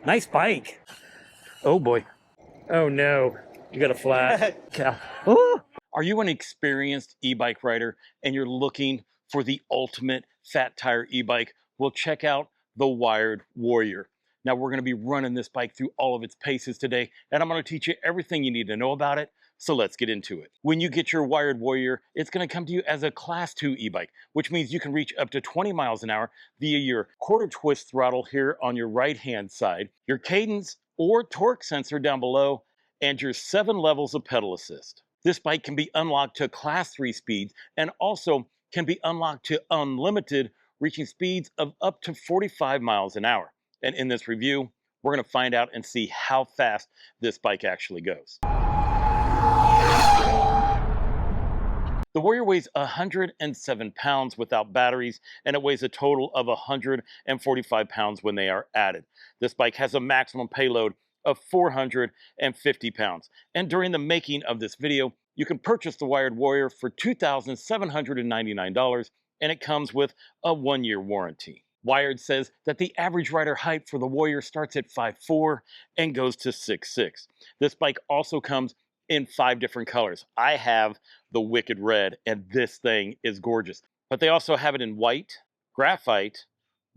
Nice bike. Oh boy. Oh no. You got a flat. Cow. Oh. Are you an experienced e-bike rider and you're looking for the ultimate fat tire e-bike? Well, check out the Wired Warrior. Now we're going to be running this bike through all of its paces today, and I'm going to teach you everything you need to know about it. So let's get into it. When you get your Wired Warrior, it's going to come to you as a Class 2 e-bike, which means you can reach up to 20 miles an hour via your quarter twist throttle here on your right-hand side, your cadence or torque sensor down below, and your 7 levels of pedal assist. This bike can be unlocked to Class 3 speeds and also can be unlocked to unlimited, reaching speeds of up to 45 miles an hour. And in this review, we're going to find out and see how fast this bike actually goes. The Warrior weighs 107 pounds without batteries, and it weighs a total of 145 pounds when they are added. This bike has a maximum payload of 450 pounds. And during the making of this video, you can purchase the Wired Warrior for $2,799, and it comes with a 1-year warranty. Wired says that the average rider height for the Warrior starts at 5'4" and goes to 6'6". This bike also comes in 5 different colors. I have the Wicked Red, and this thing is gorgeous. But they also have it in white, graphite,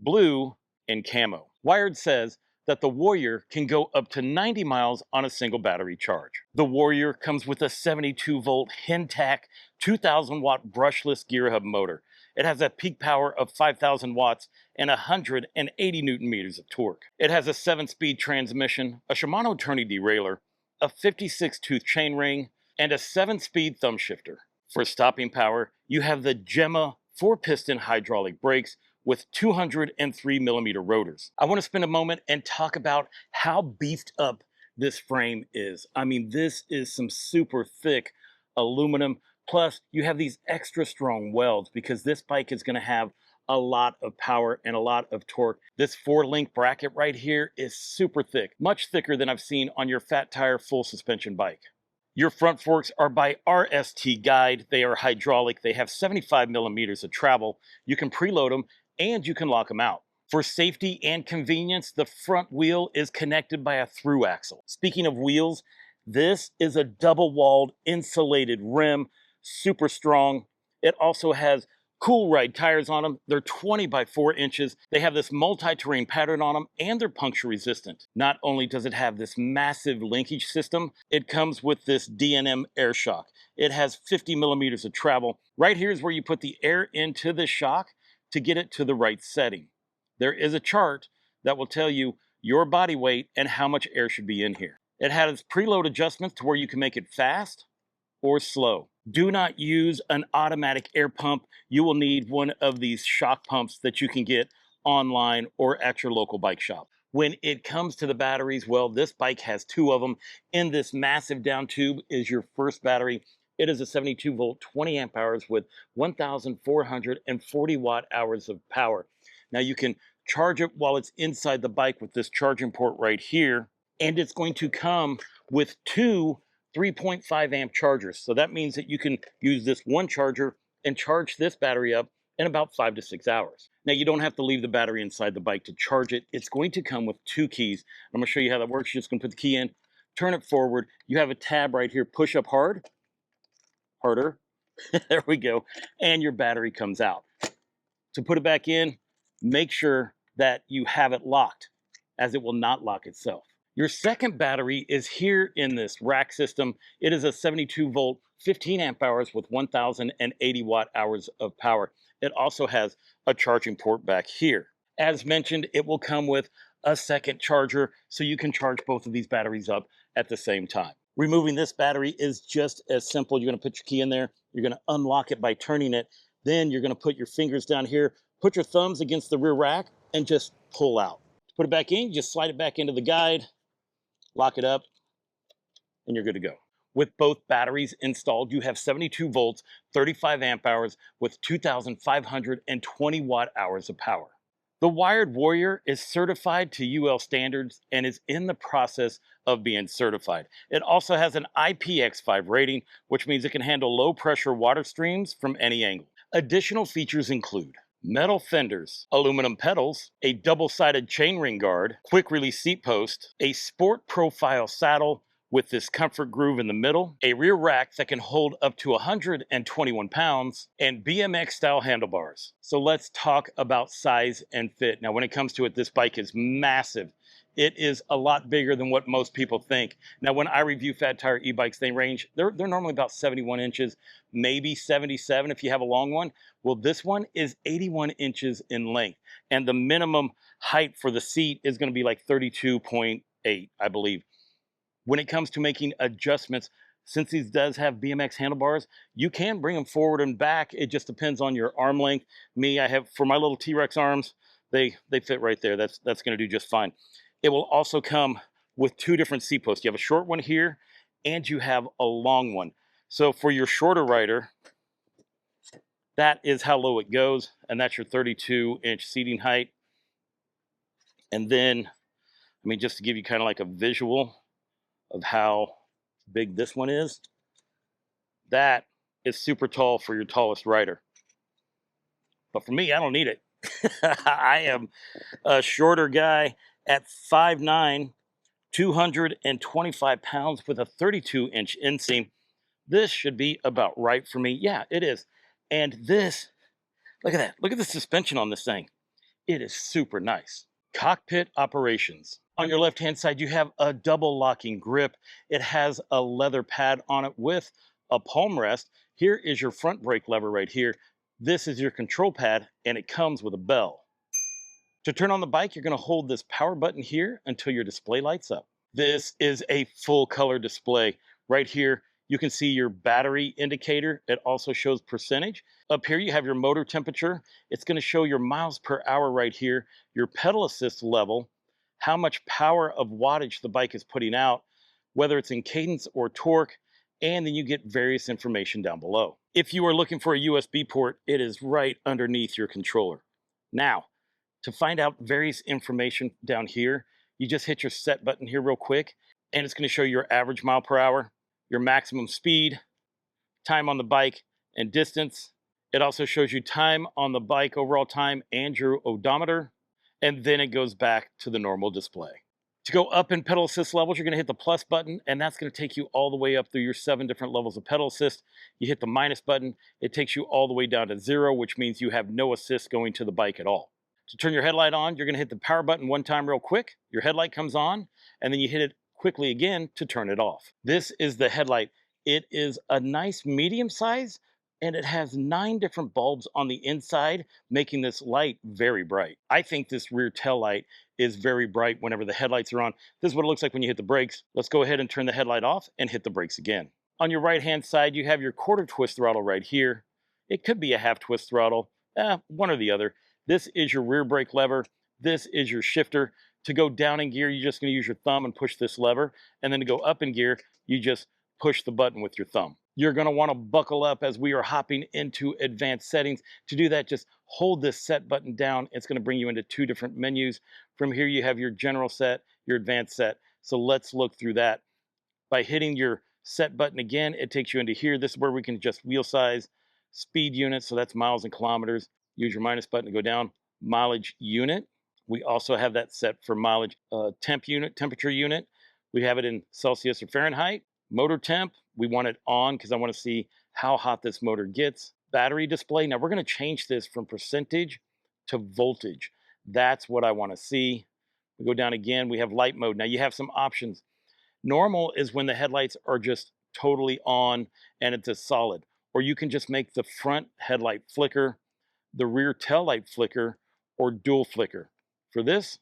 blue, and camo. Wired says that the Warrior can go up to 90 miles on a single battery charge. The Warrior comes with a 72-volt Hintac 2,000-watt brushless gear hub motor. It has a peak power of 5,000 watts and 180 newton meters of torque. It has a 7-speed transmission, a Shimano tourney derailleur, a 56-tooth chainring, and a 7-speed thumb shifter. For stopping power, you have the Gemma 4-piston hydraulic brakes with 203mm rotors. I want to spend a moment and talk about how beefed up this frame is. I mean, this is some super thick aluminum. Plus, you have these extra strong welds because this bike is going to have a lot of power and a lot of torque. This 4-link bracket right here is super thick, much thicker than I've seen on your fat tire full suspension bike. Your front forks are by RST Guide. They are hydraulic. They have 75mm of travel. You can preload them and you can lock them out. For safety and convenience, the front wheel is connected by a through axle. Speaking of wheels, this is a double-walled insulated rim, super strong. It also has Cool Ride tires on them. They're 20 by 4 inches. They have this multi-terrain pattern on them, and they're puncture resistant. Not only does it have this massive linkage system, it comes with this D&M air shock. It has 50mm of travel. Right here is where you put the air into the shock to get it to the right setting. There is a chart that will tell you your body weight and how much air should be in here. It has preload adjustments to where you can make it fast or slow. Do not use an automatic air pump. You will need one of these shock pumps that you can get online or at your local bike shop. When it comes to the batteries, well, this bike has 2 of them. In this massive down tube is your first battery. It is a 72-volt, 20 amp hours with 1,440 watt hours of power. Now you can charge it while it's inside the bike with this charging port right here, and it's going to come with 2 3.5 amp chargers. So that means that you can use this one charger and charge this battery up in about 5 to 6 hours. Now you don't have to leave the battery inside the bike to charge it. It's going to come with 2 keys. I'm going to show you how that works. You're just going to put the key in, turn it forward. You have a tab right here, push up hard, harder. There we go. And your battery comes out. To put it back in, make sure that you have it locked, as it will not lock itself. Your second battery is here in this rack system. It is a 72-volt, 15 amp hours with 1,080 watt hours of power. It also has a charging port back here. As mentioned, it will come with a second charger, so you can charge both of these batteries up at the same time. Removing this battery is just as simple. You're going to put your key in there. You're going to unlock it by turning it. Then you're going to put your fingers down here, put your thumbs against the rear rack, and just pull out. To put it back in, just slide it back into the guide, lock it up, and you're good to go. With both batteries installed, you have 72 volts, 35 amp hours with 2,520 watt hours of power. The Wired Warrior is certified to UL standards and is in the process of being certified. It also has an IPX5 rating, which means it can handle low pressure water streams from any angle. Additional features include metal fenders, aluminum pedals, a double-sided chainring guard, quick release seat post, a sport profile saddle with this comfort groove in the middle, a rear rack that can hold up to 121 pounds, and BMX style handlebars. So let's talk about size and fit. Now, when it comes to it, this bike is massive. It is a lot bigger than what most people think. Now, when I review Fat Tire e-bikes, they're normally about 71 inches, maybe 77 if you have a long one. Well, this one is 81 inches in length, and the minimum height for the seat is going to be like 32.8, I believe. When it comes to making adjustments, since these does have BMX handlebars, you can bring them forward and back. It just depends on your arm length. Me, I have, for my little T-Rex arms, they fit right there. That's going to do just fine. It will also come with two different seat posts. You have a short one here, and you have a long one. So for your shorter rider, that is how low it goes, and that's your 32-inch seating height. And then, I mean, just to give you kind of like a visual of how big this one is, that is super tall for your tallest rider. But for me, I don't need it. I am a shorter guy at 5'9", 225 pounds with a 32-inch inseam. This should be about right for me. Yeah, it is. And this, look at that. Look at the suspension on this thing. It is super nice. Cockpit Operations. On your left-hand side, you have a double locking grip. It has a leather pad on it with a palm rest. Here is your front brake lever right here. This is your control pad, and it comes with a bell. To turn on the bike, you're going to hold this power button here until your display lights up. This is a full color display. Right here, you can see your battery indicator. It also shows percentage. Up here, you have your motor temperature. It's going to show your miles per hour right here, your pedal assist level, how much power of wattage the bike is putting out, whether it's in cadence or torque, and then you get various information down below. If you are looking for a USB port, it is right underneath your controller. Now, to find out various information down here, you just hit your set button here real quick, and it's going to show your average mile per hour, your maximum speed, time on the bike, and distance. It also shows you time on the bike, overall time, and your odometer, and then it goes back to the normal display. To go up in pedal assist levels, you're going to hit the plus button, and that's going to take you all the way up through your 7 different levels of pedal assist. You hit the minus button, it takes you all the way down to 0, which means you have no assist going to the bike at all. To turn your headlight on, you're going to hit the power button one time real quick. Your headlight comes on, and then you hit it quickly again to turn it off. This is the headlight. It is a nice medium size, and it has 9 different bulbs on the inside, making this light very bright. I think this rear tail light is very bright whenever the headlights are on. This is what it looks like when you hit the brakes. Let's go ahead and turn the headlight off and hit the brakes again. On your right-hand side, you have your quarter twist throttle right here. It could be a half twist throttle, one or the other. This is your rear brake lever. This is your shifter. To go down in gear, you're just going to use your thumb and push this lever. And then to go up in gear, you just push the button with your thumb. You're going to want to buckle up as we are hopping into advanced settings. To do that, just hold this set button down. It's going to bring you into 2 different menus. From here, you have your general set, your advanced set. So let's look through that. By hitting your set button again, it takes you into here. This is where we can adjust wheel size, speed units, so that's miles and kilometers. Use your minus button to go down. Mileage unit. We also have that set for mileage. Temp unit, temperature unit. We have it in Celsius or Fahrenheit. Motor temp, we want it on because I want to see how hot this motor gets. Battery display. Now we're going to change this from percentage to voltage. That's what I want to see. We go down again. We have light mode. Now you have some options. Normal is when the headlights are just totally on and it's a solid. Or you can just make the front headlight flicker, the rear tail light flicker, or dual flicker. For this,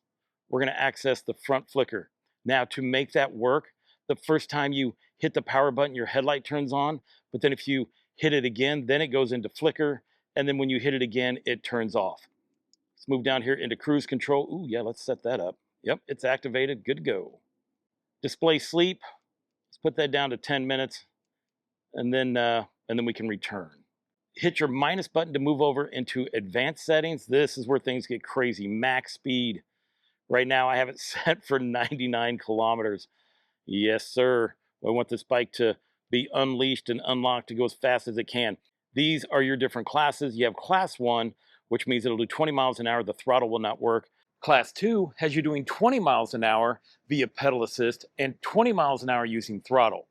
we're going to access the front flicker. Now to make that work, the first time you hit the power button, your headlight turns on, but then if you hit it again, then it goes into flicker, and then when you hit it again, it turns off. Let's move down here into cruise control. Ooh, yeah, let's set that up. Yep, it's activated, good to go. Display sleep, let's put that down to 10 minutes, and then we can return. Hit your minus button to move over into advanced settings. This is where things get crazy. Max speed. Right now I have it set for 99 kilometers. Yes, sir. I want this bike to be unleashed and unlocked to go as fast as it can. These are your different classes. You have class 1, which means it'll do 20 miles an hour. The throttle will not work. Class 2 has you doing 20 miles an hour via pedal assist and 20 miles an hour using throttle.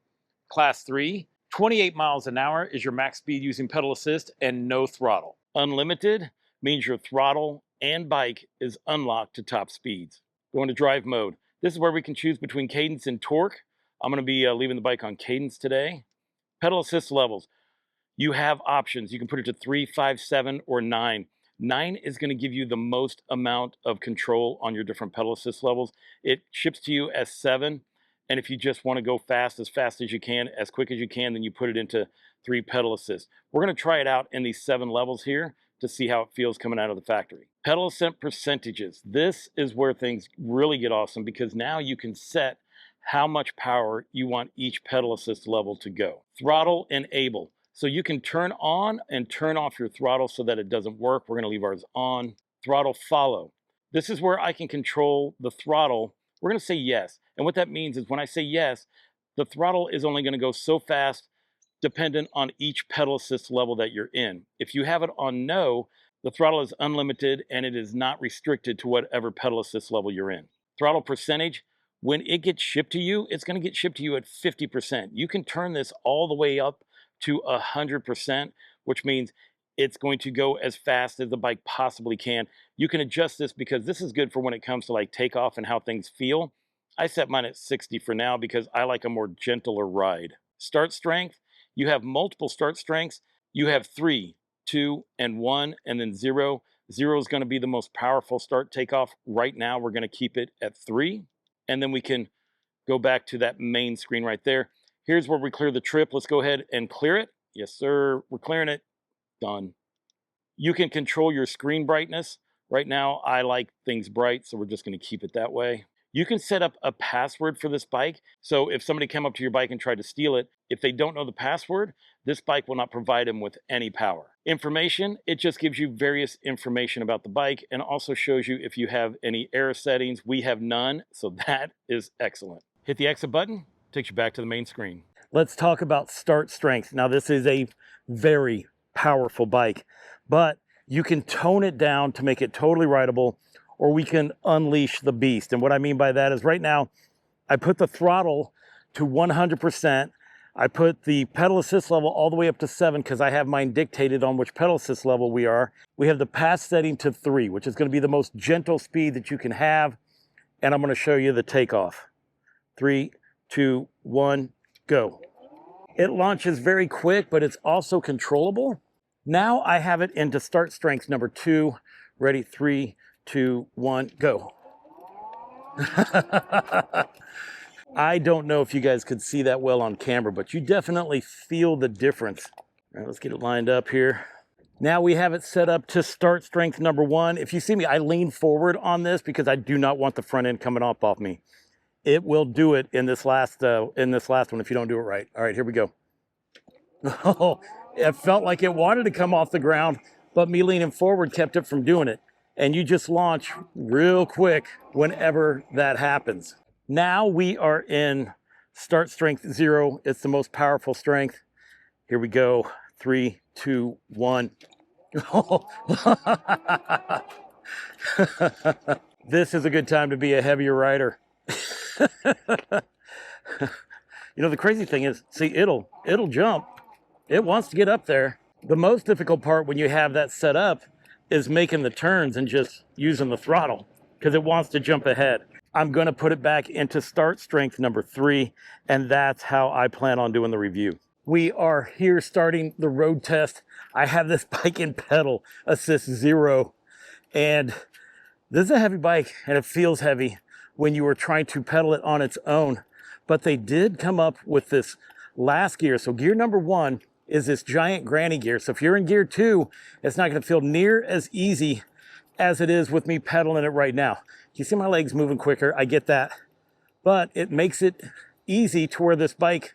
Class 3, 28 miles an hour is your max speed using pedal assist and no throttle. Unlimited means your throttle and bike is unlocked to top speeds. Going to drive mode. This is where we can choose between cadence and torque. I'm going to be leaving the bike on cadence today. Pedal assist levels. You have options. You can put it to 3, 5, 7, or 9. 9 is going to give you the most amount of control on your different pedal assist levels. It ships to you as 7. And if you just want to go fast as you can, as quick as you can, then you put it into 3 pedal assist. We're going to try it out in these 7 levels here to see how it feels coming out of the factory. Pedal assist percentages. This is where things really get awesome because now you can set how much power you want each pedal assist level to go. Throttle enable. So you can turn on and turn off your throttle so that it doesn't work. We're going to leave ours on. Throttle follow. This is where I can control the throttle. We're going to say yes. And what that means is when I say yes, the throttle is only going to go so fast dependent on each pedal assist level that you're in. If you have it on no, the throttle is unlimited and it is not restricted to whatever pedal assist level you're in. Throttle percentage, when it gets shipped to you, it's going to get shipped to you at 50%. You can turn this all the way up to 100%, which means it's going to go as fast as the bike possibly can. You can adjust this because this is good for when it comes to like takeoff and how things feel. I set mine at 60 for now because I like a more gentler ride. Start strength, you have multiple start strengths. You have 3, 2, and 1, and then 0. 0 is going to be the most powerful start takeoff. Right now, we're going to keep it at 3, and then we can go back to that main screen right there. Here's where we clear the trip. Let's go ahead and clear it. Yes, sir. We're clearing it. Done. You can control your screen brightness. Right now, I like things bright, so we're just going to keep it that way. You can set up a password for this bike. So if somebody came up to your bike and tried to steal it, if they don't know the password, this bike will not provide them with any power. Information, it just gives you various information about the bike and also shows you if you have any error settings. We have none, so that is excellent. Hit the exit button, takes you back to the main screen. Let's talk about start strength. Now this is a very powerful bike, but you can tone it down to make it totally rideable, or we can unleash the beast. And what I mean by that is right now, I put the throttle to 100%. I put the pedal assist level all the way up to 7 because I have mine dictated on which pedal assist level we are. We have the pass setting to 3, which is going to be the most gentle speed that you can have. And I'm going to show you the takeoff. 3, 2, 1, go. It launches very quick, but it's also controllable. Now I have it into start strength number 2. Ready, 3, 2, 1, go. I don't know if you guys could see that well on camera, but you definitely feel the difference. All right, let's get it lined up here. Now we have it set up to start strength number 1. If you see me, I lean forward on this because I do not want the front end coming off me. It will do it in this last one if you don't do it right. All right, here we go. Oh, it felt like it wanted to come off the ground, but me leaning forward kept it from doing it. And you just launch real quick whenever that happens. Now we are in start strength 0. It's the most powerful strength. Here we go. 3, 2, 1. This is a good time to be a heavier rider. You know, the crazy thing is, see, it'll jump. It wants to get up there. The most difficult part when you have that set up is making the turns and just using the throttle because it wants to jump ahead. I'm going to put it back into start strength number 3, and that's how I plan on doing the review. We are here starting the road test. I have this bike in pedal assist 0, and this is a heavy bike, and it feels heavy when you are trying to pedal it on its own. But they did come up with this last gear. So gear number 1 is this giant granny gear. So if you're in gear 2, it's not going to feel near as easy as it is with me pedaling it right now. You see my legs moving quicker, I get that. But it makes it easy to where this bike,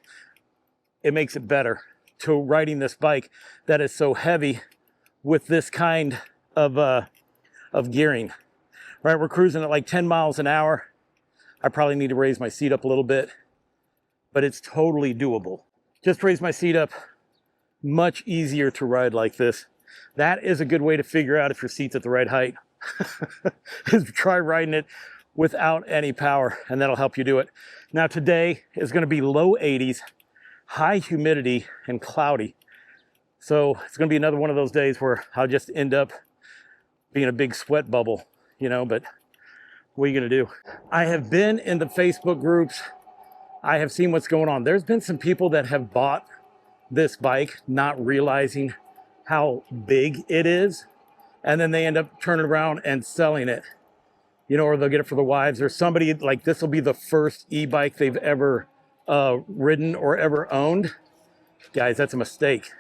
it makes it better to riding this bike that is so heavy with this kind of gearing. Right, we're cruising at like 10 miles an hour. I probably need to raise my seat up a little bit, but it's totally doable. Just raise my seat up. Much easier to ride like this. That is a good way to figure out if your seat's at the right height. Is try riding it without any power, and that'll help you do it. Now today is going to be low 80s, high humidity, and cloudy. So it's going to be another one of those days where I'll just end up being a big sweat bubble, you know, but what are you going to do? I have been in the Facebook groups. I have seen what's going on. There's been some people that have bought this bike not realizing how big it is, and then they end up turning around and selling it, you know, or they'll get it for the wives, or somebody like this will be the first e-bike they've ever ridden or ever owned. Guys, that's a mistake.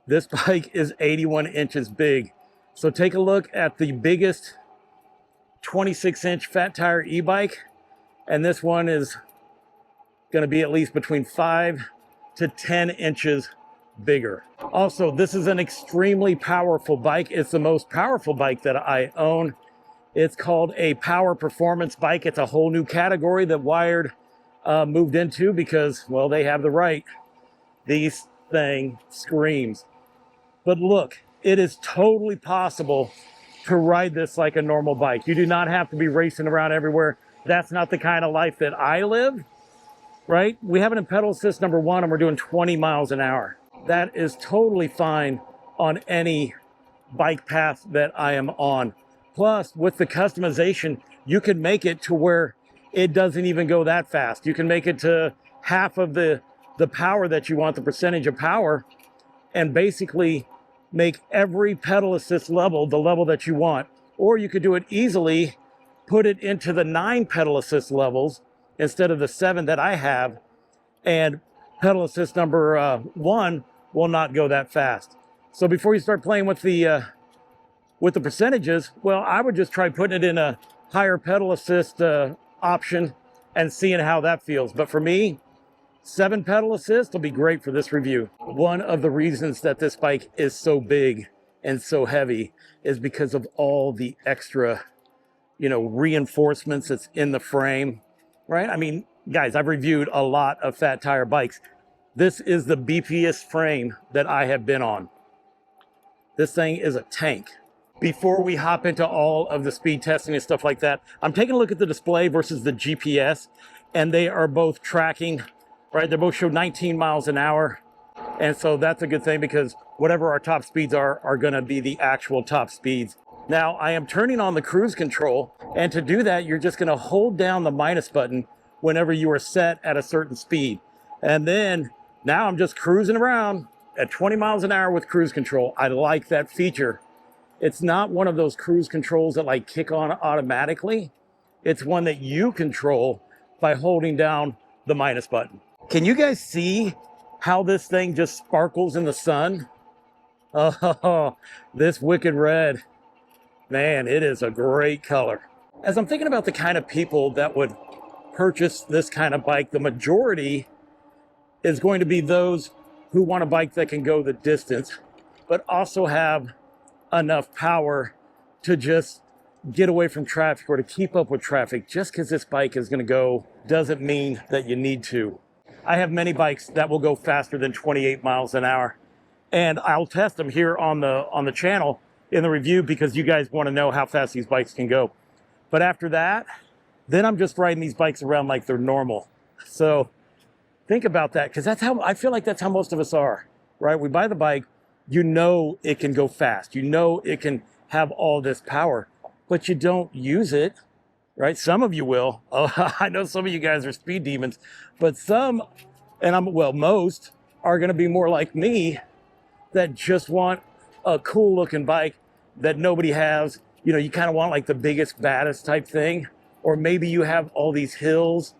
This bike is 81 inches big. So take a look at the biggest 26-inch fat tire e-bike, and this one is going to be at least between 5 to 10 inches bigger. Also, this is an extremely powerful bike. It's the most powerful bike that I own. It's called a power performance bike. It's a whole new category that Wired moved into because, well, they have the right. This thing screams. But look, it is totally possible to ride this like a normal bike. You do not have to be racing around everywhere. That's not the kind of life that I live, right? We have it in pedal assist number 1 and we're doing 20 miles an hour. That is totally fine on any bike path that I am on. Plus, with the customization, you can make it to where it doesn't even go that fast. You can make it to half of the power that you want, the percentage of power, and basically make every pedal assist level the level that you want. Or you could do it easily, put it into the 9 pedal assist levels instead of the 7 that I have, and pedal assist number 1 will not go that fast. So before you start playing with the percentages, well, I would just try putting it in a higher pedal assist option and seeing how that feels. But for me, 7 pedal assist will be great for this review. One of the reasons that this bike is so big and so heavy is because of all the extra, you know, reinforcements that's in the frame, right? I mean, guys, I've reviewed a lot of fat tire bikes. This is the beefiest frame that I have been on. This thing is a tank. Before we hop into all of the speed testing and stuff like that, I'm taking a look at the display versus the GPS, and they are both tracking, right? They both show 19 miles an hour. And so that's a good thing because whatever our top speeds are going to be the actual top speeds. Now I am turning on the cruise control, and to do that, you're just going to hold down the minus button whenever you are set at a certain speed. And then now I'm just cruising around at 20 miles an hour with cruise control. I like that feature. It's not one of those cruise controls that like kick on automatically. It's one that you control by holding down the minus button. Can you guys see how this thing just sparkles in the sun? Oh, this wicked red. Man, it is a great color. As I'm thinking about the kind of people that would purchase this kind of bike, the majority is going to be those who want a bike that can go the distance, but also have enough power to just get away from traffic or to keep up with traffic. Just because this bike is going to go doesn't mean that you need to. I have many bikes that will go faster than 28 miles an hour, and I'll test them here on the channel in the review because you guys want to know how fast these bikes can go. But after that, then I'm just riding these bikes around like they're normal. So think about that, because that's how I feel like that's how most of us are, right? We buy the bike, you know it can go fast, you know it can have all this power, but you don't use it, right? Some of you will. Oh, I know some of you guys are speed demons, but some, and most are going to be more like me that just want a cool looking bike that nobody has. You know, you kind of want like the biggest, baddest type thing, or maybe you have all these hills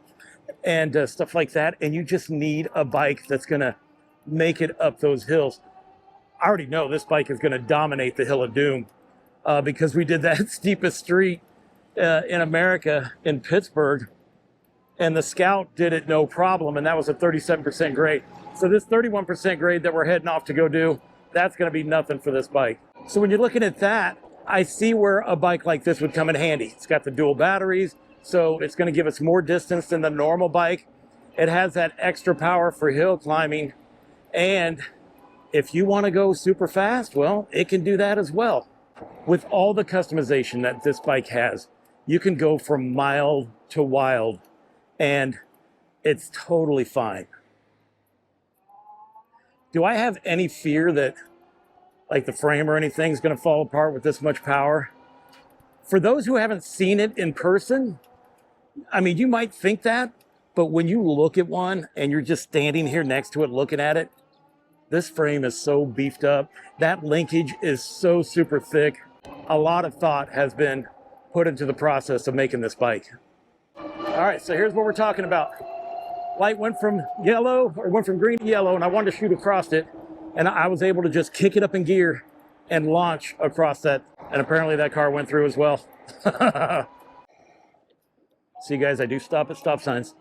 and stuff like that, and you just need a bike that's going to make it up those hills. I already know this bike is going to dominate the Hill of Doom because we did that steepest street in America in Pittsburgh, and the Scout did it no problem, and that was a 37% grade. So this 31% grade that we're heading off to go do, that's going to be nothing for this bike. So when you're looking at that, I see where a bike like this would come in handy. It's got the dual batteries, so it's going to give us more distance than the normal bike. It has that extra power for hill climbing, and If you want to go super fast, well, it can do that as well. With all the customization that this bike has, you can go from mild to wild, and it's totally fine. Do I have any fear that like the frame or anything is going to fall apart with this much power? For those who haven't seen it in person, I mean, you might think that, but when you look at one and you're just standing here next to it looking at it, this frame is so beefed up. That linkage is so super thick. A lot of thought has been put into the process of making this bike. All right, so here's what we're talking about. Light went from green to yellow, and I wanted to shoot across it, and I was able to just kick it up in gear and launch across that, and apparently that car went through as well. See, guys, I do stop at stop signs.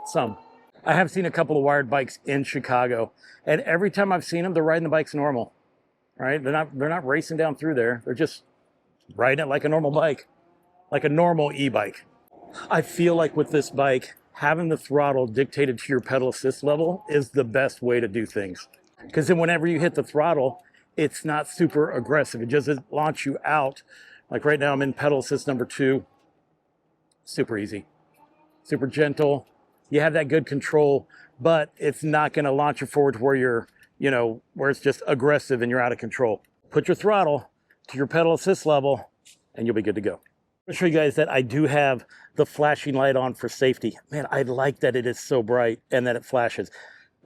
Some. I have seen a couple of wired bikes in Chicago, and every time I've seen them, they're riding the bikes normal, right? They're not racing down through there. They're just riding it like a normal bike, like a normal e-bike. I feel like with this bike, having the throttle dictated to your pedal assist level is the best way to do things. Because then whenever you hit the throttle, it's not super aggressive. It just doesn't launch you out. Like right now, I'm in pedal assist number 2. Super easy, super gentle. You have that good control, but it's not going to launch you forward to where you're, where it's just aggressive and you're out of control. Put your throttle to your pedal assist level and you'll be good to go. I'll show you guys that I do have the flashing light on for safety. Man, I like that it is so bright and that it flashes.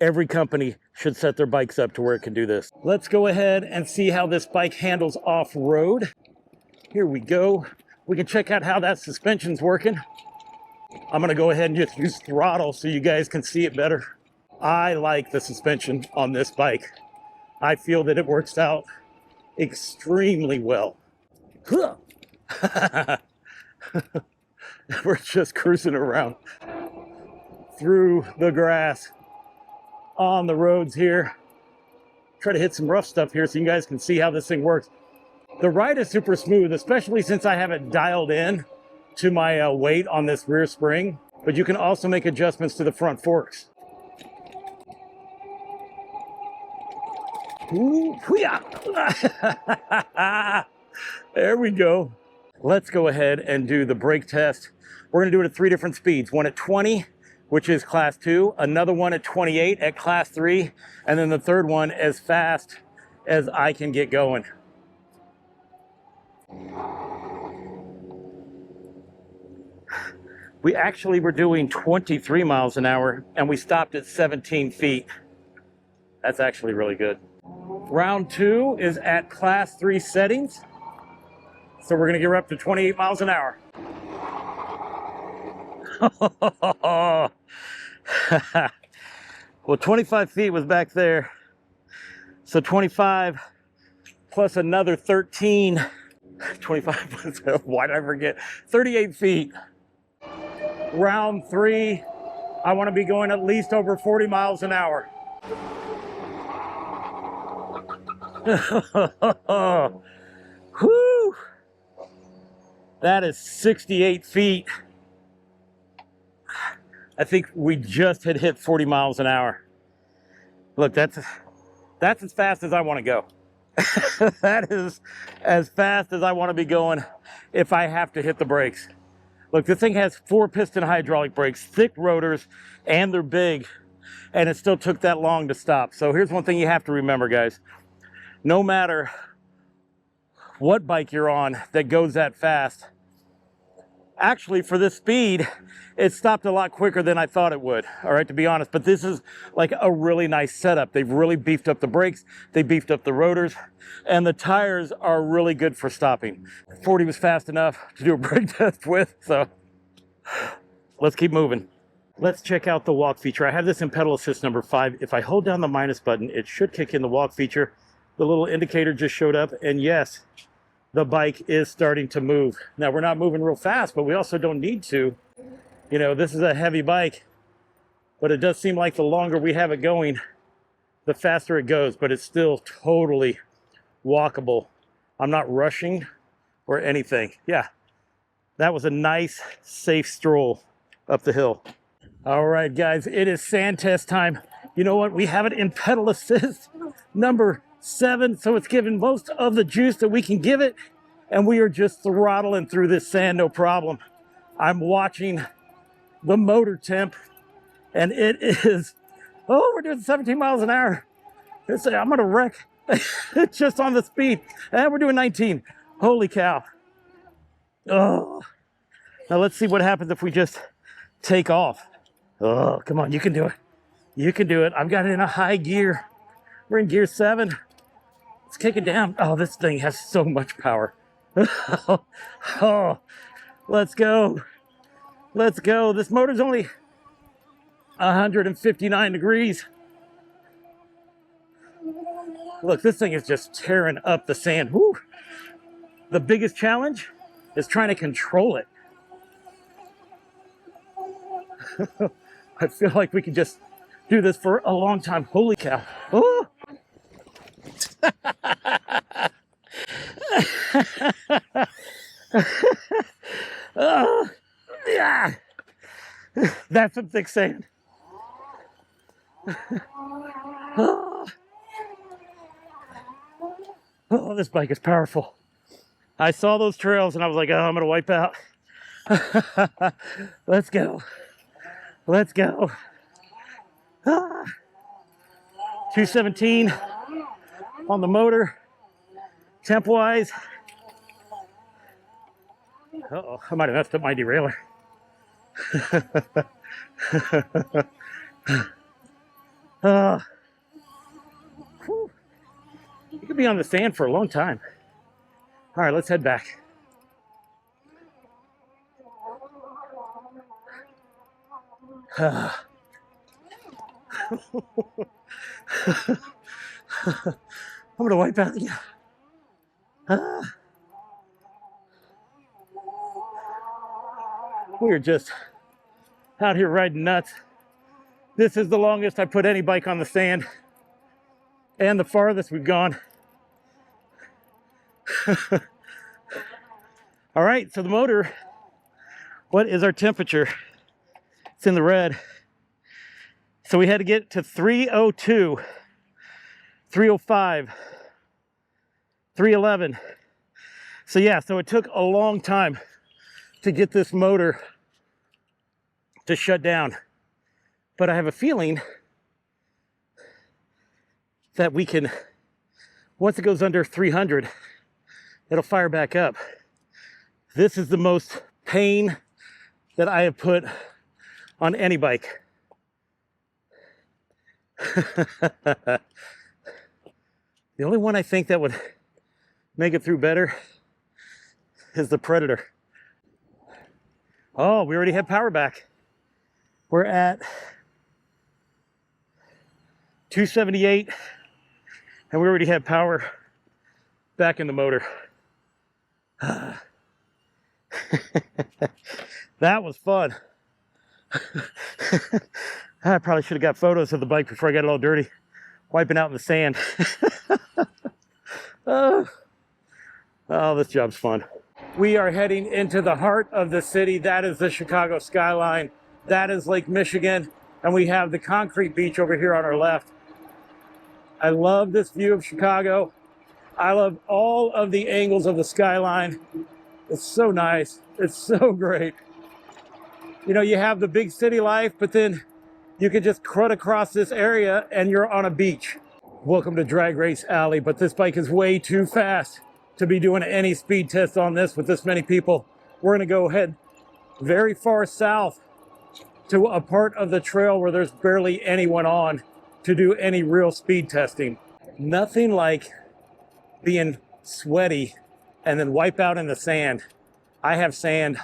Every company should set their bikes up to where it can do this. Let's go ahead and see how this bike handles off-road. Here we go. We can check out how that suspension's working. I'm gonna go ahead and just use throttle so you guys can see it better. I like the suspension on this bike. I feel that it works out extremely well. We're just cruising around through the grass on the roads here. Try to hit some rough stuff here so you guys can see how this thing works. The ride is super smooth, especially since I have it dialed in to my weight on this rear spring, but you can also make adjustments to the front forks. Ooh, there we go. Let's go ahead and do the brake test. We're gonna do it at 3 different speeds. One at 20, which is class 2, another one at 28 at class 3, and then the third one as fast as I can get going. We actually were doing 23 miles an hour and we stopped at 17 feet. That's actually really good. Round 2 is at class 3 settings. So we're gonna get her up to 28 miles an hour. Well, 25 feet was back there. So 25 plus another 13. 25 was, why did I forget? 38 feet. Round 3, I want to be going at least over 40 miles an hour. Whew. That is 68 feet. I think we just had hit 40 miles an hour. Look, that's as fast as I want to go. That is as fast as I want to be going if I have to hit the brakes. Look, this thing has 4-piston hydraulic brakes, thick rotors, and they're big, and it still took that long to stop. So here's one thing you have to remember, guys. No matter what bike you're on that goes that fast, actually for this speed, it stopped a lot quicker than I thought it would, all right, to be honest. But this is like a really nice setup. They've really beefed up the brakes, they beefed up the rotors, and the tires are really good for stopping. 40 was fast enough to do a brake test with, so let's keep moving. Let's check out the walk feature. I have this in pedal assist number 5. If I hold down the minus button, it should kick in the walk feature. The little indicator just showed up, and yes, the bike is starting to move. Now, we're not moving real fast, but we also don't need to. You know, this is a heavy bike, but it does seem like the longer we have it going, the faster it goes, but it's still totally walkable. I'm not rushing or anything. Yeah, that was a nice, safe stroll up the hill. All right, guys, it is sand test time. You know what? We have it in pedal assist number 7, so it's giving most of the juice that we can give it, and we are just throttling through this sand, no problem. I'm watching the motor temp, and it is, oh, we're doing 17 miles an hour. I'm gonna wreck just on the speed. And we're doing 19. Holy cow. Oh, now let's see what happens if we just take off. Oh, come on, you can do it. You can do it. I've got it in a high gear. We're in gear 7. Let's kick it down. Oh, this thing has so much power. Oh, let's go. Let's go. This motor's only 159 degrees. Look, this thing is just tearing up the sand. Woo. The biggest challenge is trying to control it. I feel like we could just do this for a long time. Holy cow. Oh. Yeah. That's some thick sand. Oh, this bike is powerful. I saw those trails and I was like, oh, I'm gonna wipe out. Let's go. Let's go. 217 on the motor, temp wise. Uh-oh, I might have messed up my derailleur. You could be on the sand for a long time. All right, let's head back. I'm gonna wipe out again. We're just out here riding nuts. This is the longest I put any bike on the sand and the farthest we've gone. All right, so the motor, what is our temperature? It's in the red. So we had to get to 302, 305, 311. So yeah, so it took a long time to get this motor to shut down. But I have a feeling that we can, once it goes under 300, it'll fire back up. This is the most pain that I have put on any bike. The only one I think that would make it through better is the Predator. Oh, we already have power back. We're at 278, and we already have power back in the motor. That was fun. I probably should have got photos of the bike before I got it all dirty, wiping out in the sand. Oh, this job's fun. We are heading into the heart of the city. That is the Chicago skyline. That is Lake Michigan. And we have the concrete beach over here on our left. I love this view of Chicago. I love all of the angles of the skyline. It's so nice. It's so great. You know, you have the big city life, but then you can just crud across this area and you're on a beach. Welcome to Drag Race Alley, but this bike is way too fast to be doing any speed test on this with this many people. We're gonna go ahead very far south to a part of the trail where there's barely anyone on to do any real speed testing. Nothing like being sweaty and then wipe out in the sand. I have sand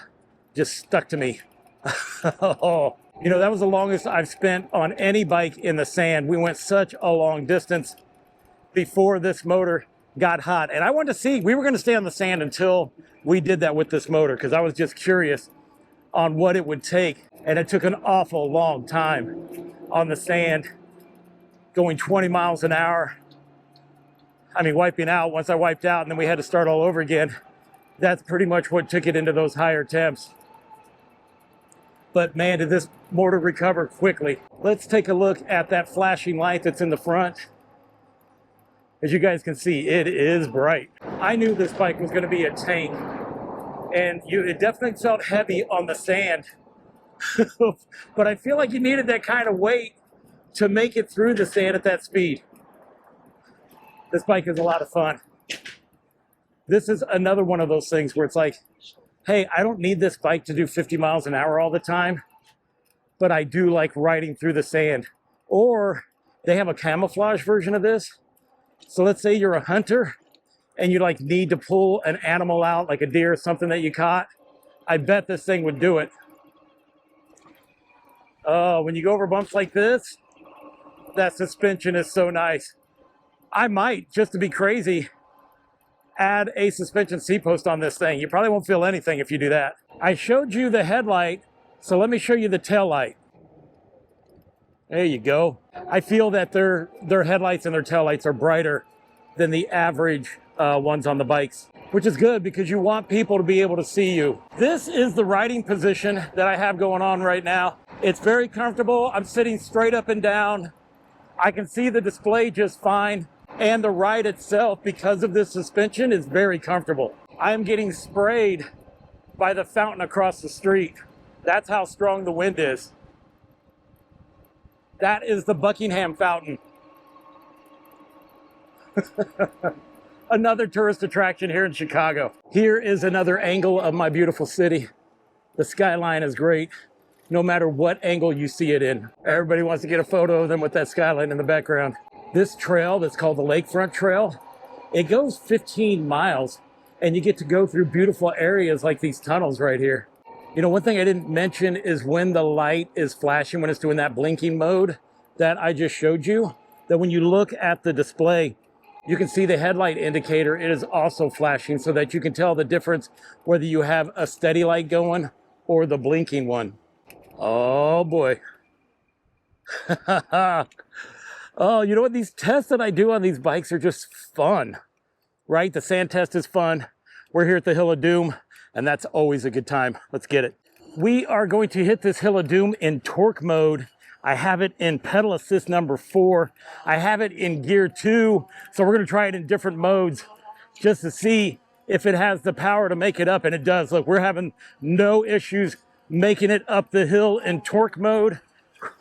just stuck to me. Oh, you know, that was the longest I've spent on any bike in the sand. We went such a long distance before this motor got hot. And I wanted to see, we were going to stay on the sand until we did that with this motor because I was just curious on what it would take. And it took an awful long time on the sand, going 20 miles an hour. I mean, wiping out. Once I wiped out and then we had to start all over again, that's pretty much what took it into those higher temps. but man, did this motor recover quickly. Let's take a look at that flashing light that's in the front. As you guys can see, it is bright. I knew this bike was going to be a tank, and it definitely felt heavy on the sand. But I feel like you needed that kind of weight to make it through the sand at that speed. This bike is a lot of fun. This is another one of those things where it's like, hey, I don't need this bike to do 50 miles an hour all the time, but I do like riding through the sand. Or they have a camouflage version of this. So let's say you're a hunter and you like need to pull an animal out, like a deer or something that you caught. I bet this thing would do it. Oh, when you go over bumps like this, that suspension is so nice. I might, just to be crazy, add a suspension C-post on this thing. You probably won't feel anything if you do that. I showed you the headlight, so let me show you the tail light. There you go. I feel that their headlights and their taillights are brighter than the average ones on the bikes, which is good because you want people to be able to see you. This is the riding position that I have going on right now. It's very comfortable. I'm sitting straight up and down. I can see the display just fine, and the ride itself, because of this suspension, is very comfortable. I am getting sprayed by the fountain across the street. That's how strong the wind is. That is the Buckingham Fountain. Another tourist attraction here in Chicago. Here is another angle of my beautiful city. The skyline is great, no matter what angle you see it in. Everybody wants to get a photo of them with that skyline in the background. This trail that's called the Lakefront Trail, it goes 15 miles, and you get to go through beautiful areas like these tunnels right here. You know, one thing I didn't mention is when the light is flashing, when it's doing that blinking mode that I just showed you, that when you look at the display, you can see the headlight indicator. It is also flashing so that you can tell the difference whether you have a steady light going or the blinking one. Oh boy. Oh, you know what? These tests that I do on these bikes are just fun, right? The sand test is fun. We're here at the Hill of Doom, and that's always a good time. Let's get it. We are going to hit this Hill of Doom in torque mode. I have it in pedal assist number 4. I have it in gear 2. So we're going to try it in different modes just to see if it has the power to make it up. And it does. Look, we're having no issues making it up the hill in torque mode.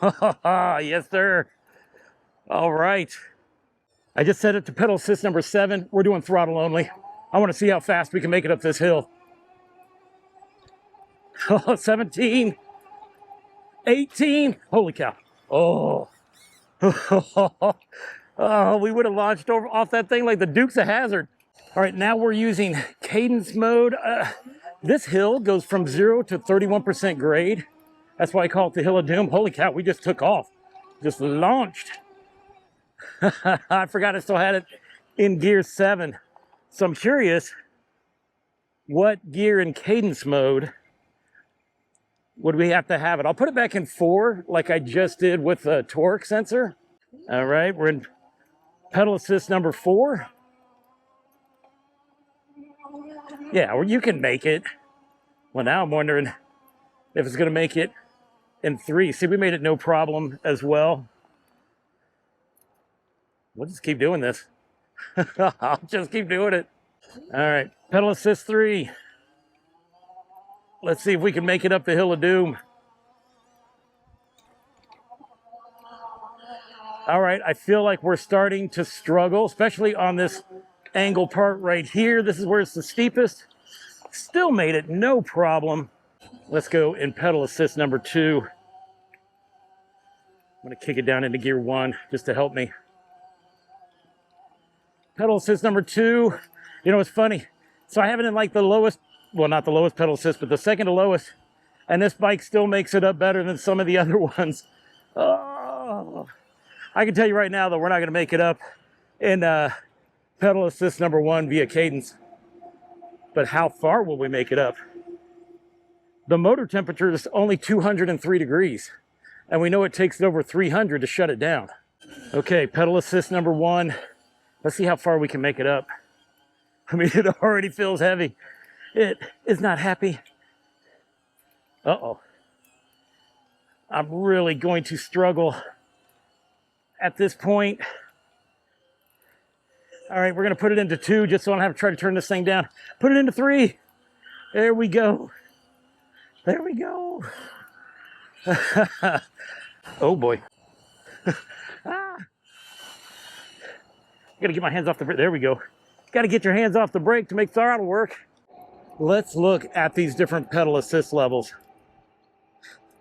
Yes, sir. All right. I just set it to pedal assist number 7. We're doing throttle only. I want to see how fast we can make it up this hill. 17, 18. Holy cow. Oh. Oh, we would have launched off that thing like the Dukes of Hazzard. All right, now we're using cadence mode. This hill goes from 0 to 31% grade. That's why I call it the Hill of Doom. Holy cow, we just took off. Just launched. I forgot I still had it in gear 7. So I'm curious what gear in cadence mode would we have to have it. I'll put it back in 4 like I just did with the torque sensor. All right, we're in pedal assist number 4. Yeah, well, you can make it. Well, now I'm wondering if it's going to make it in 3. See, we made it no problem as well. We'll just keep doing this. I'll just keep doing it. All right, pedal assist 3. Let's see if we can make it up the Hill of Doom. All right, I feel like we're starting to struggle, especially on this angle part right here. This is where it's the steepest. Still made it no problem. Let's go in pedal assist number 2. I'm gonna kick it down into gear 1 just to help me. Pedal assist number 2. You know, it's funny. So I have it in like the lowest, well, not the lowest pedal assist, but the second to lowest. And this bike still makes it up better than some of the other ones. Oh, I can tell you right now that we're not gonna make it up in pedal assist number 1 via cadence. But how far will we make it up? The motor temperature is only 203 degrees. And we know it takes it over 300 to shut it down. Okay, pedal assist number 1. Let's see how far we can make it up. I mean, it already feels heavy. It is not happy. Uh-oh. I'm really going to struggle at this point. All right, we're gonna put it into 2 just so I don't have to try to turn this thing down. Put it into 3. There we go. There we go. Oh boy. Ah. Gotta get my hands off the brake. There we go. Gotta get your hands off the brake to make throttle work. Let's look at these different pedal assist levels.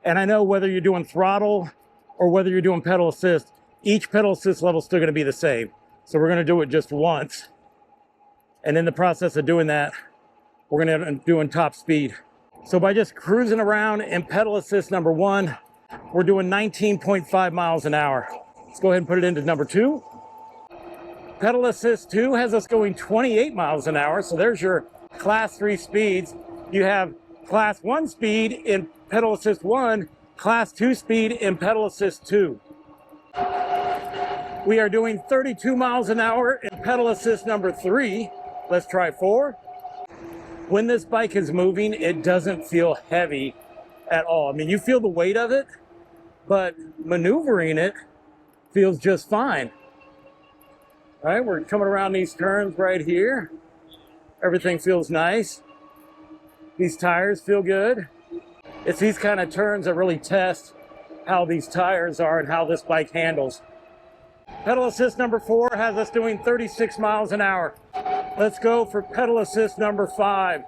And I know whether you're doing throttle or whether you're doing pedal assist, each pedal assist level is still gonna be the same. So we're gonna do it just once. And in the process of doing that, we're gonna end up doing top speed. So by just cruising around in pedal assist number 1, we're doing 19.5 miles an hour. Let's go ahead and put it into number 2. Pedal assist 2 has us going 28 miles an hour. So there's your class 3 speeds. You have class 1 speed in pedal assist 1, class 2 speed in pedal assist 2. We are doing 32 miles an hour in pedal assist number 3. Let's try 4. When this bike is moving, it doesn't feel heavy at all. I mean, you feel the weight of it, but maneuvering it feels just fine. All right, we're coming around these turns right here. Everything feels nice. These tires feel good. It's these kind of turns that really test how these tires are and how this bike handles. Pedal assist number 4 has us doing 36 miles an hour. Let's go for pedal assist number 5.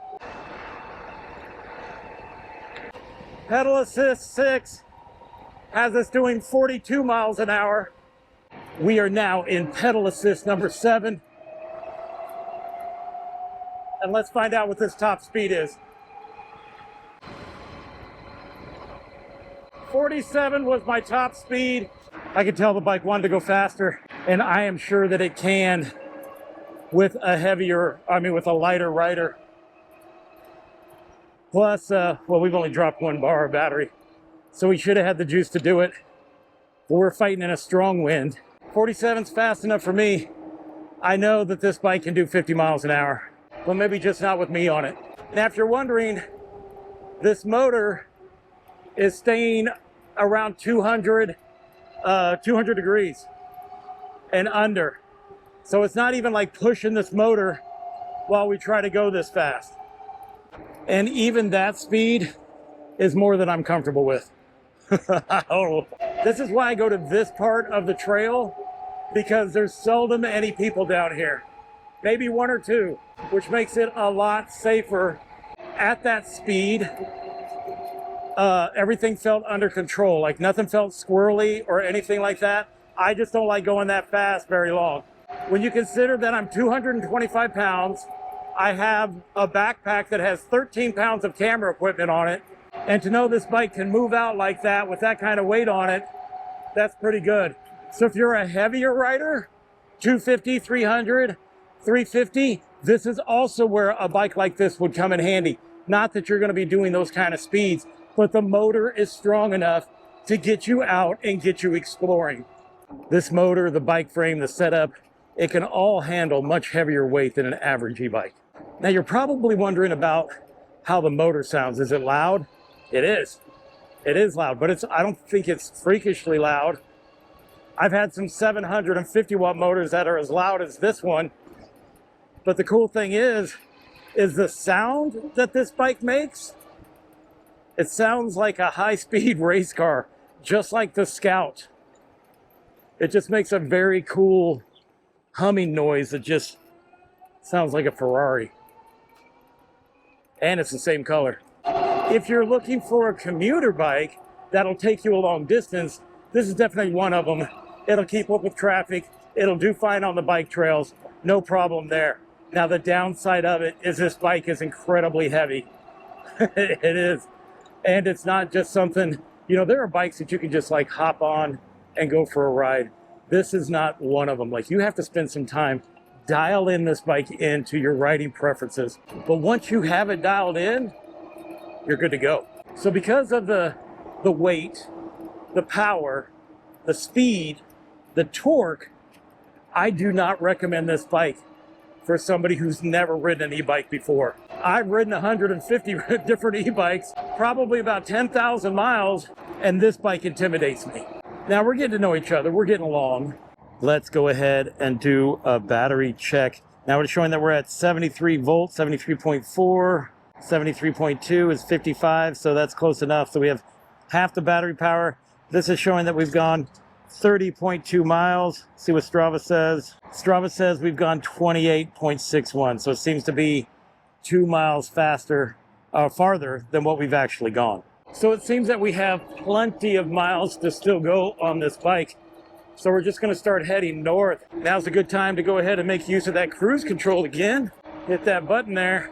Pedal assist 6 has us doing 42 miles an hour. We are now in pedal assist number 7. And let's find out what this top speed is. 47 was my top speed. I could tell the bike wanted to go faster, and I am sure that it can with a lighter rider. Plus, well, we've only dropped 1 bar of battery, so we should have had the juice to do it. But we're fighting in a strong wind. 47's fast enough for me. I know that this bike can do 50 miles an hour, but maybe just not with me on it. And if you're wondering, this motor is staying around 200 degrees and under. So it's not even like pushing this motor while we try to go this fast. And even that speed is more than I'm comfortable with. Oh. This is why I go to this part of the trail, because there's seldom any people down here. Maybe 1 or 2, which makes it a lot safer. At that speed, everything felt under control. Like nothing felt squirrely or anything like that. I just don't like going that fast very long. When you consider that I'm 225 pounds, I have a backpack that has 13 pounds of camera equipment on it, and to know this bike can move out like that with that kind of weight on it, that's pretty good. So if you're a heavier rider, 250, 300, 350, this is also where a bike like this would come in handy. Not that you're going to be doing those kind of speeds, but the motor is strong enough to get you out and get you exploring. This motor, the bike frame, the setup, it can all handle much heavier weight than an average e-bike. Now you're probably wondering about how the motor sounds. Is it loud? It is. It is loud, but I don't think it's freakishly loud. I've had some 750 watt motors that are as loud as this one. But the cool thing is the sound that this bike makes. It sounds like a high-speed race car, just like the Scout. It just makes a very cool humming noise that just sounds like a Ferrari. And it's the same color. If you're looking for a commuter bike that'll take you a long distance, this is definitely one of them. It'll keep up with traffic. It'll do fine on the bike trails. No problem there. Now the downside of it is this bike is incredibly heavy. It is. And it's not just something, there are bikes that you can just like hop on and go for a ride. This is not one of them. Like you have to spend some time, dial in this bike into your riding preferences. But once you have it dialed in, you're good to go. So because of the weight, the power, the speed, the torque, I do not recommend this bike for somebody who's never ridden an e-bike before. I've ridden 150 different e-bikes, probably about 10,000 miles, and this bike intimidates me. Now we're getting to know each other, we're getting along. Let's go ahead and do a battery check. Now it's showing that we're at 73 volts, 73.4, 73.2 is 55, so that's close enough. So we have half the battery power. This is showing that we've gone 30.2 miles. See what Strava says. Strava says we've gone 28.61, so it seems to be 2 miles farther than what we've actually gone. So it seems that we have plenty of miles to still go on this bike. So we're just going to start heading north. Now's a good time to go ahead and make use of that cruise control again. Hit that button there,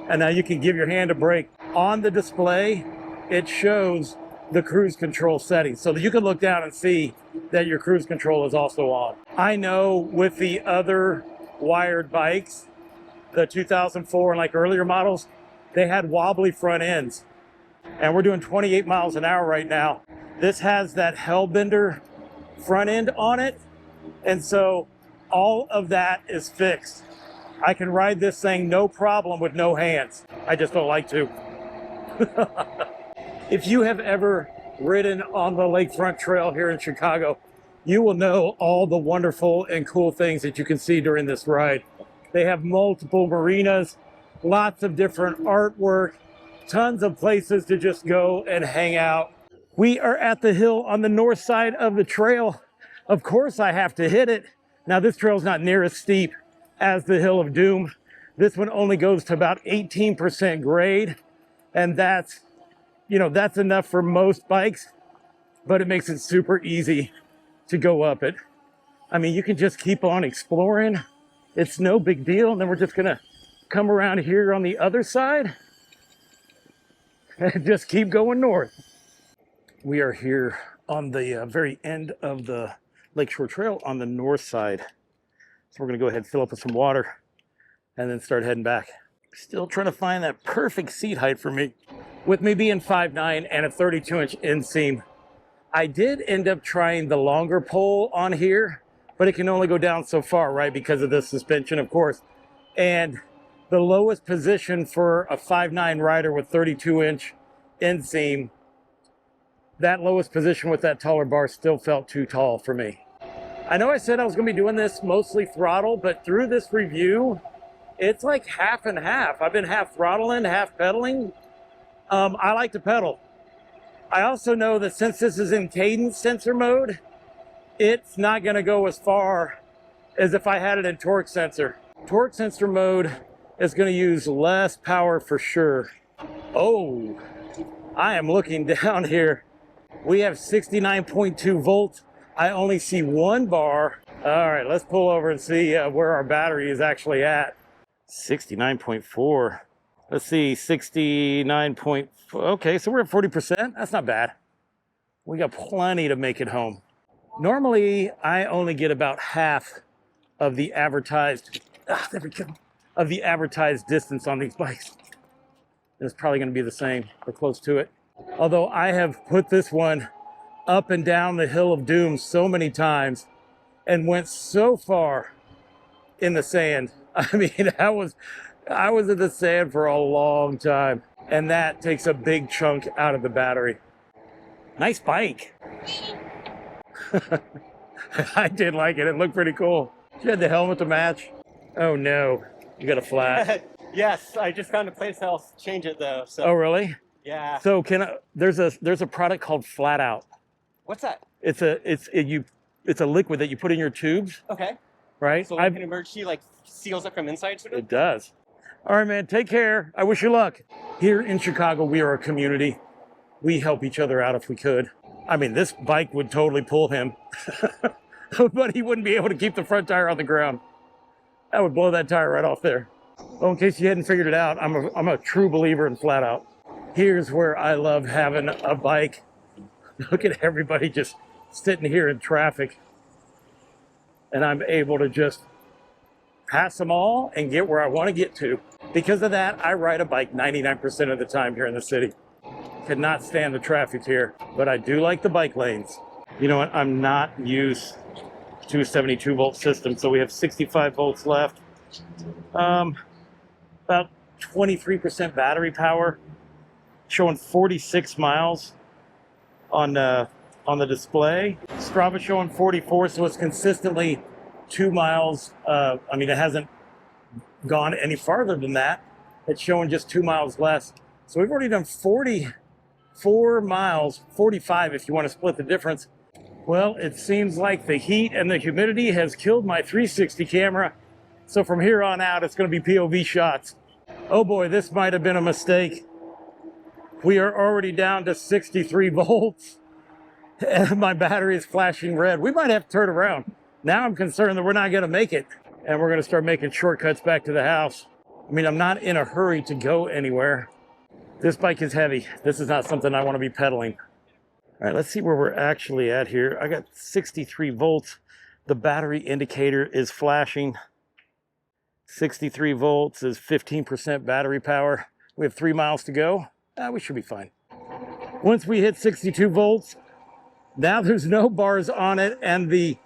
and now you can give your hand a break. On the display, it shows the cruise control settings, so that you can look down and see that your cruise control is also on. I know with the other wired bikes, the 2004 and like earlier models, they had wobbly front ends. And we're doing 28 miles an hour right now. This has that Hellbender front end on it, and so all of that is fixed. I can ride this thing no problem with no hands. I just don't like to. If you have ever ridden on the Lakefront Trail here in Chicago, you will know all the wonderful and cool things that you can see during this ride. They have multiple marinas, lots of different artwork, tons of places to just go and hang out. We are at the hill on the north side of the trail. Of course I have to hit it. Now this trail's not near as steep as the Hill of Doom. This one only goes to about 18% grade, and that's enough for most bikes, but it makes it super easy to go up it. I mean, you can just keep on exploring. It's no big deal. And then we're just gonna come around here on the other side and just keep going north. We are here on the very end of the Lakeshore Trail on the north side. So we're gonna go ahead and fill up with some water and then start heading back. Still trying to find that perfect seat height for me. With me being 5'9" and a 32-inch inseam, I did end up trying the longer pole on here, but it can only go down so far, right? Because of the suspension, of course. And the lowest position for a 5'9" rider with 32-inch inseam, that lowest position with that taller bar still felt too tall for me. I know I said I was going to be doing this mostly throttle, but through this review, it's like half and half. I've been half throttling, half pedaling. I like to pedal. I also know that since this is in cadence sensor mode, it's not going to go as far as if I had it in torque sensor. Torque sensor mode is going to use less power for sure. Oh, I am looking down here. We have 69.2 volts. I only see one bar. All right, let's pull over and see where our battery is actually at. 69.4. Let's see, 69.4. Okay, so we're at 40%. That's not bad. We got plenty to make it home. Normally, I only get about half of the advertised, there we go, of the advertised distance on these bikes. And it's probably going to be the same or close to it. Although I have put this one up and down the Hill of Doom so many times and went so far in the sand. I mean, I was in the sand for a long time, and that takes a big chunk out of the battery. Nice bike. I did like it. It looked pretty cool. You had the helmet to match. Oh no, you got a flat. Yes, I just found a place that'll change it though. So. Oh really? Yeah. So there's a product called Flat Out. What's that? It's a liquid that you put in your tubes. Okay. Right? So like an emergency like seals up from inside sort of? It does. All right, man, take care. I wish you luck. Here in Chicago, we are a community. We help each other out if we could. I mean, this bike would totally pull him, but he wouldn't be able to keep the front tire on the ground. That would blow that tire right off there. Well, in case you hadn't figured it out, I'm a true believer in Flat Out. Here's where I love having a bike. Look at everybody just sitting here in traffic. And I'm able to just pass them all and get where I want to get to. Because of that, I ride a bike 99% of the time here in the city. Could not stand the traffic here, but I do like the bike lanes. You know what? I'm not used to a 72 volt system, so we have 65 volts left. About 23% battery power, showing 46 miles on the display. Strava showing 44, so it's consistently 2 miles. I mean, it hasn't gone any farther than that. It's showing just 2 miles less. So we've already done 44 miles, 45 if you want to split the difference. Well, it seems like the heat and the humidity has killed my 360 camera. So from here on out, it's going to be POV shots. Oh boy, this might have been a mistake. We are already down to 63 volts and my battery is flashing red. We might have to turn around. Now I'm concerned that we're not going to make it and we're going to start making shortcuts back to the house. I mean, I'm not in a hurry to go anywhere. This bike is heavy. This is not something I want to be pedaling. All right, let's see where we're actually at here. I got 63 volts. The battery indicator is flashing. 63 volts is 15% battery power. We have 3 miles to go. We should be fine. Once we hit 62 volts, now there's no bars on it and the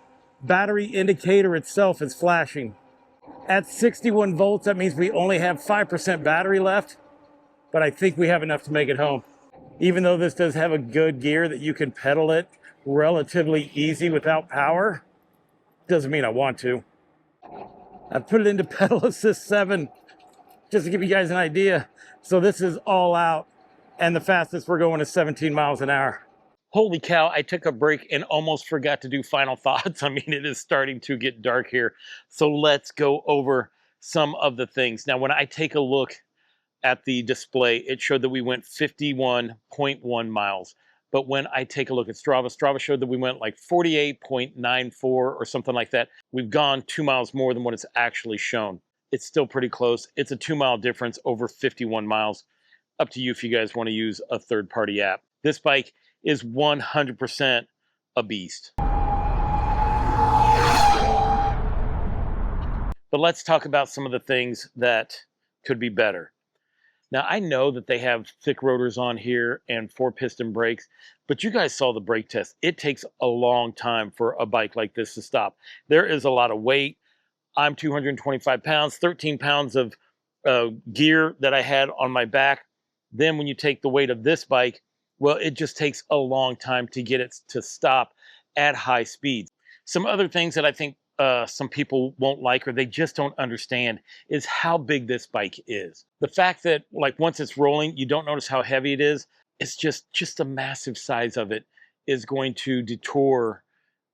battery indicator itself is flashing. At 61 volts, that means we only have 5% battery left, but I think we have enough to make it home. Even though this does have a good gear that you can pedal it relatively easy without power, doesn't mean I want to. I put it into pedal assist 7 just to give you guys an idea. So this is all out and the fastest we're going is 17 miles an hour. Holy cow, I took a break and almost forgot to do final thoughts. I mean, it is starting to get dark here. So let's go over some of the things. Now, when I take a look at the display, it showed that we went 51.1 miles. But when I take a look at Strava showed that we went like 48.94 or something like that. We've gone 2 miles more than what it's actually shown. It's still pretty close. It's a 2-mile difference over 51 miles. Up to you if you guys want to use a third-party app. This bike is 100% a beast. But let's talk about some of the things that could be better. Now, I know that they have thick rotors on here and 4-piston brakes, but you guys saw the brake test. It takes a long time for a bike like this to stop. There is a lot of weight. I'm 225 pounds, 13 pounds of gear that I had on my back. Then when you take the weight of this bike, well, it just takes a long time to get it to stop at high speeds. Some other things that I think some people won't like or they just don't understand is how big this bike is. The fact that like once it's rolling, you don't notice how heavy it is. It's just the massive size of it is going to detour,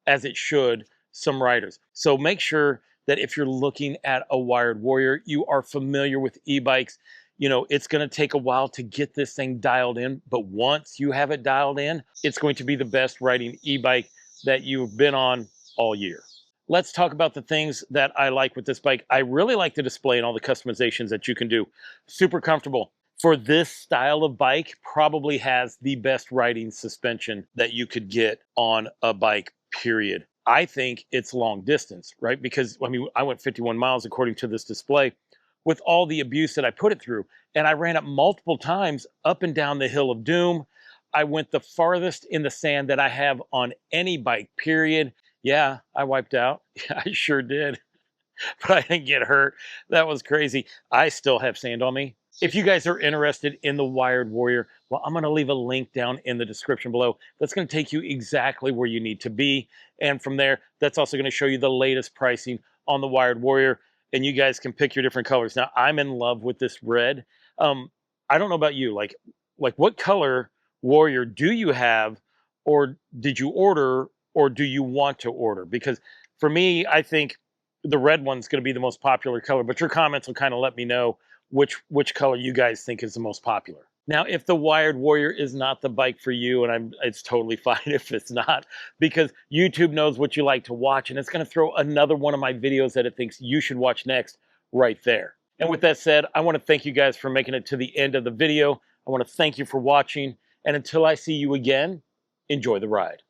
as it should, some riders. So make sure that if you're looking at a wired warrior, you are familiar with e-bikes. You know, it's going to take a while to get this thing dialed in, but once you have it dialed in, it's going to be the best riding e-bike that you've been on all year. Let's talk about the things that I like with this bike. I really like the display and all the customizations that you can do. Super comfortable. For this style of bike, probably has the best riding suspension that you could get on a bike, period. I think it's long distance, right? Because, I mean, I went 51 miles according to this display with all the abuse that I put it through. And I ran it multiple times up and down the hill of doom. I went the farthest in the sand that I have on any bike, period. Yeah, I wiped out. Yeah, I sure did. But I didn't get hurt. That was crazy. I still have sand on me. If you guys are interested in the Wired Warrior, well, I'm going to leave a link down in the description below. That's going to take you exactly where you need to be. And from there, that's also going to show you the latest pricing on the Wired Warrior. And you guys can pick your different colors. Now, I'm in love with this red. I don't know about you. Like what color Warrior do you have? Or did you order? Or do you want to order? Because for me, I think the red one's going to be the most popular color, but your comments will kind of let me know which color you guys think is the most popular. Now, if the Wired Warrior is not the bike for you, and it's totally fine if it's not, because YouTube knows what you like to watch, and it's going to throw another one of my videos that it thinks you should watch next right there. And with that said, I want to thank you guys for making it to the end of the video. I want to thank you for watching, and until I see you again, enjoy the ride.